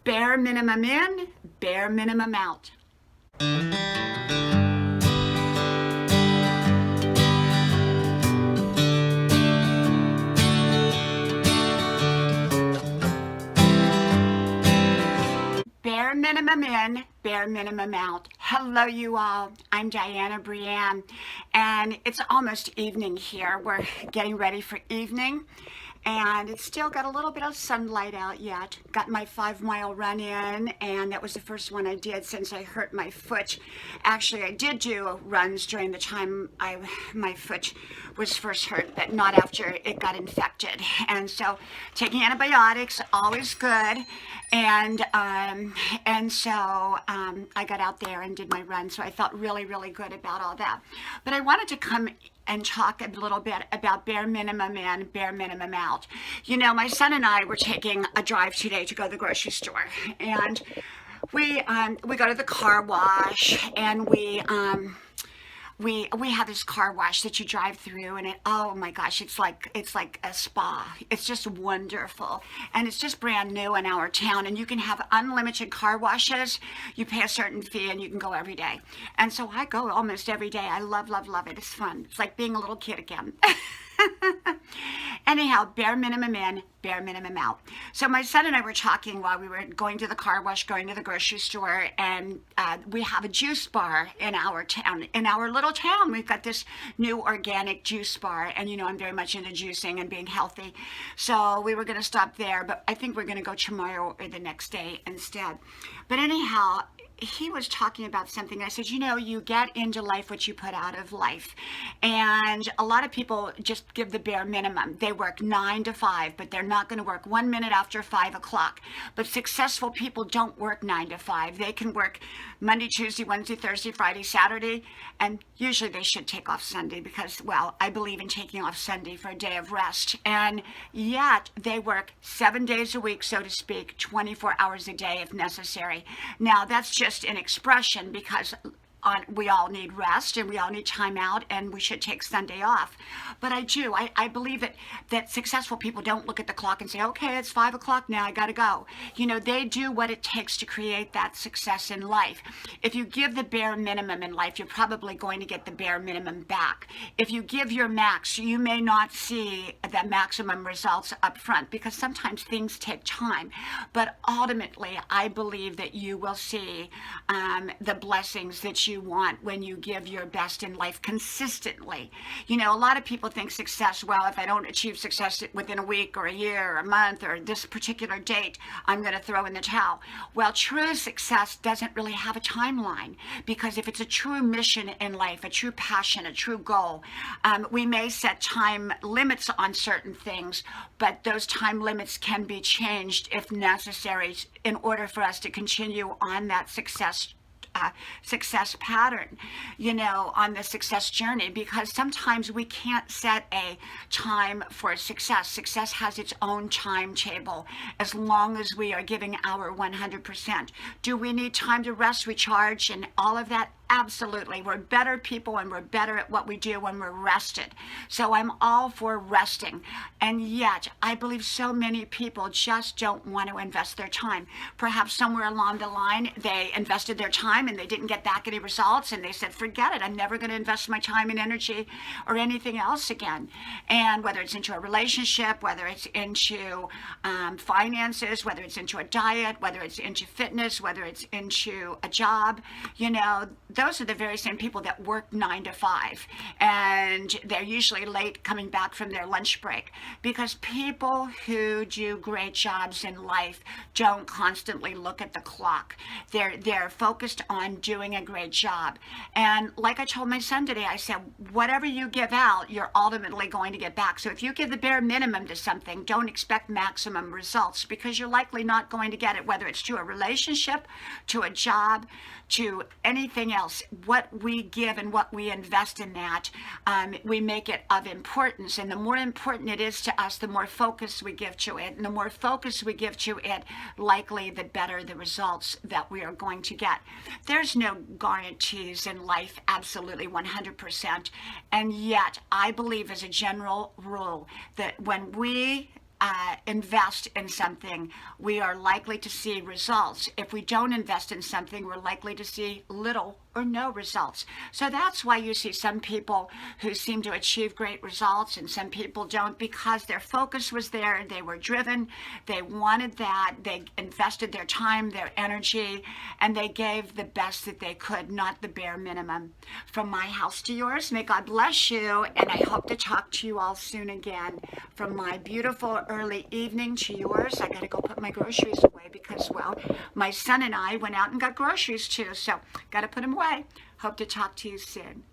Bare minimum in, bare minimum out. Bare minimum in, bare minimum out. Hello, you all. I'm Diana Brienne, and it's almost evening here. We're getting ready for evening, and it's still got a little bit of sunlight out yet. Got my 5-mile run in, and that was the first one I did since I hurt my foot. Actually, I did do runs during the time my foot was first hurt, but not after it got infected. And so taking antibiotics, always good. And so I got out there and did my run. So I felt really, really good about all that. But I wanted to come and talk a little bit about bare minimum in, bare minimum out. You know, my son and I were taking a drive today to go to the grocery store, and we go to the car wash, and we have this car wash that you drive through, and oh my gosh, it's like a spa. It's just wonderful, and it's just brand new in our town, and you can have unlimited car washes. You pay a certain fee and you can go every day, and so I go almost every day. I love it. It's fun. It's like being a little kid again. Anyhow, bare minimum in, bare minimum out. So my son and I were talking while we were going to the car wash, going to the grocery store, and we have a juice bar in our town. In our little town, we've got this new organic juice bar, and you know I'm very much into juicing and being healthy. So we were going to stop there, but I think we're going to go tomorrow or the next day instead. But anyhow, he was talking about something. I said, you know, you get into life what you put out of life. And a lot of people just give the bare minimum. They work 9 to 5, but they're not going to work 1 minute after 5 o'clock. But successful people don't work 9 to 5. They can work Monday, Tuesday, Wednesday, Thursday, Friday, Saturday, and usually they should take off Sunday because, well, I believe in taking off Sunday for a day of rest. And yet they work 7 days a week, so to speak, 24 hours a day if necessary. Now, that's just an expression because we all need rest and we all need time out, and we should take Sunday off. But I believe that successful people don't look at the clock and say, okay, it's 5 o'clock now, I gotta go. You know, they do what it takes to create that success in life. If you give the bare minimum in life, you're probably going to get the bare minimum back. If you give your max, you may not see the maximum results up front because sometimes things take time. But ultimately, I believe that you will see the blessings that you want when you give your best in life consistently. You know, a lot of people think success, well, if I don't achieve success within a week or a year or a month or this particular date, I'm going to throw in the towel. Well, true success doesn't really have a timeline, because if it's a true mission in life, a true passion, a true goal, we may set time limits on certain things, but those time limits can be changed if necessary in order for us to continue on that success pattern, you know, on the success journey, because sometimes we can't set a time for success. Success has its own timetable as long as we are giving our 100%. Do we need time to rest, recharge, and all of that? Absolutely. We're better people and we're better at what we do when we're rested. So I'm all for resting. And yet, I believe so many people just don't want to invest their time. Perhaps somewhere along the line, they invested their time and they didn't get back any results, and they said, forget it, I'm never going to invest my time and energy or anything else again. And whether it's into a relationship, whether it's into finances, whether it's into a diet, whether it's into fitness, whether it's into a job, you know, those are the very same people that work 9 to 5, and they're usually late coming back from their lunch break, because people who do great jobs in life don't constantly look at the clock. They're focused on doing a great job. And like I told my son today, I said, whatever you give out, you're ultimately going to get back. So if you give the bare minimum to something, don't expect maximum results, because you're likely not going to get it, whether it's to a relationship, to a job, to anything else. What we give and what we invest in that, we make it of importance. And the more important it is to us, the more focus we give to it. And the more focus we give to it, likely the better the results that we are going to get. There's no guarantees in life, absolutely 100%. And yet, I believe as a general rule that when we invest in something, we are likely to see results. If we don't invest in something, we're likely to see little or no results. So that's why you see some people who seem to achieve great results and some people don't, because their focus was there, they were driven, they wanted that, they invested their time, their energy, and they gave the best that they could, not the bare minimum. From my house to yours, may God bless you, and I hope to talk to you all soon again. From my beautiful early evening to yours, I gotta go put my groceries away because, well, my son and I went out and got groceries too, so gotta put them away. Hope to talk to you soon.